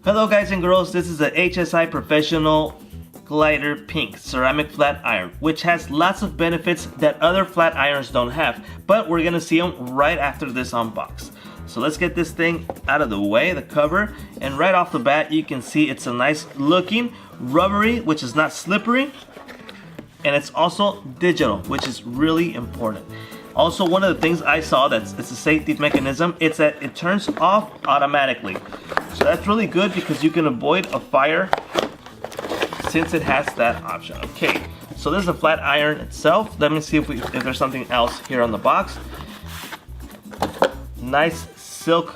Hello guys and girls, this is the HSI Professional Glider Pink Ceramic Flat Iron, which has lots of benefits that other flat irons don't have, but we're gonna see them right after this unbox. So let's get this thing out of the way, the cover, and right off the bat you can see it's a nice looking rubbery, which is not slippery, and it's also digital, which is really important. Also, one of the things I saw it's a safety mechanism, it's that it turns off automatically. So that's really good because you can avoid a fire since it has that option. Okay, so this is a flat iron itself. Let me see if there's something else here on the box. Nice silk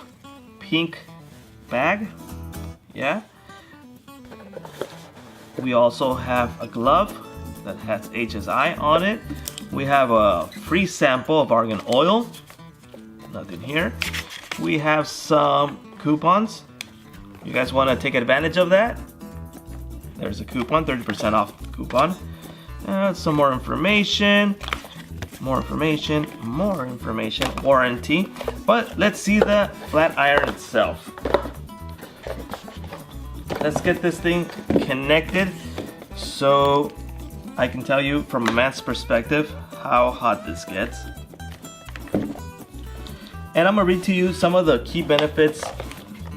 pink bag. Yeah. We also have a glove that has HSI on it. We have a free sample of Argan oil. Nothing here. We have some coupons. You guys want to take advantage of that? There's a coupon, 30% off coupon. Some more information. More information. Warranty. But let's see the flat iron itself. Let's get this thing connected so I can tell you from a man's perspective how hot this gets. And I'm gonna read to you some of the key benefits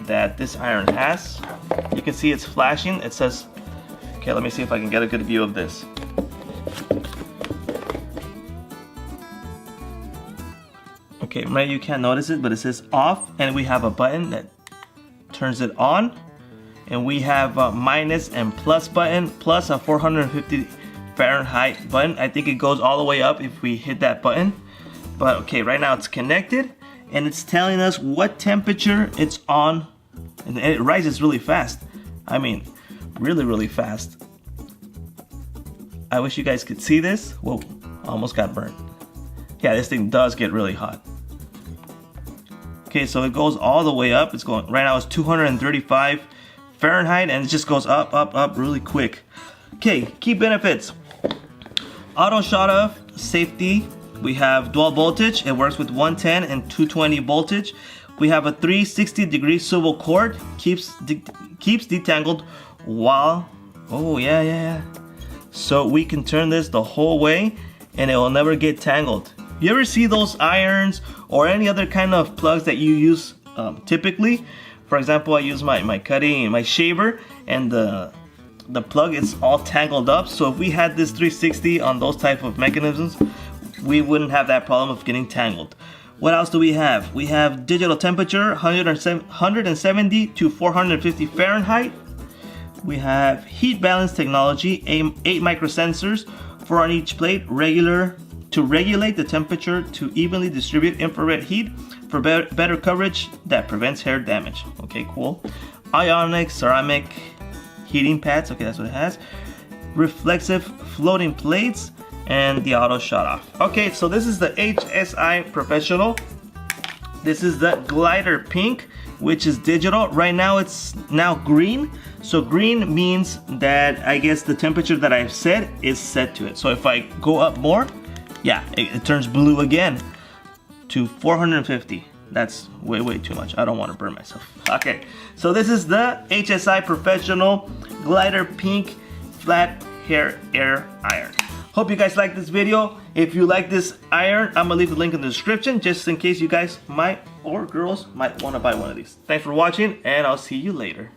that this iron has. You can see it's flashing. It says, okay, let me see if I can get a good view of this. Okay, maybe you can't notice it, but it says off, and we have a button that turns it on. And we have a minus and plus button, plus a 450 Fahrenheit button. I think it goes all the way up if we hit that button. But okay, right now it's connected and it's telling us what temperature it's on, and it rises really fast. I mean, really fast. I wish you guys could see this. Whoa, almost got burnt. Yeah, this thing does get really hot. Okay, so it goes all the way up. It's going, right now it's 235 Fahrenheit, and it just goes up really quick. Okay, key benefits. Auto shut off, safety. We have dual voltage. It works with 110 and 220 voltage. We have a 360-degree swivel cord. Keeps detangled while, oh yeah. So we can turn this the whole way and it will never get tangled. You ever see those irons or any other kind of plugs that you use typically? For example, I use my cutting, my shaver, and the plug is all tangled up. So if we had this 360 on those type of mechanisms, we wouldn't have that problem of getting tangled. What else do we have? We have digital temperature, 170 to 450 Fahrenheit. We have heat balance technology, 8 microsensors, 4 on each plate, to regulate the temperature to evenly distribute infrared heat for better coverage that prevents hair damage. Okay, cool. Ionic ceramic heating pads, okay, that's what it has. Reflexive floating plates, and the auto shut off. Okay, so this is the HSI Professional. This is the Glider Pink, which is digital. Right now it's now green. So green means that I guess the temperature that I've set is set to it. So if I go up more, yeah, it turns blue again to 450. That's way too much. I don't want to burn myself. Okay, so this is the HSI Professional Glider Pink Flat Hair Air Iron. Hope you guys like this video. If you like this iron, I'm gonna leave the link in the description just in case you guys might, or girls might want to buy one of these. Thanks for watching, and I'll see you later.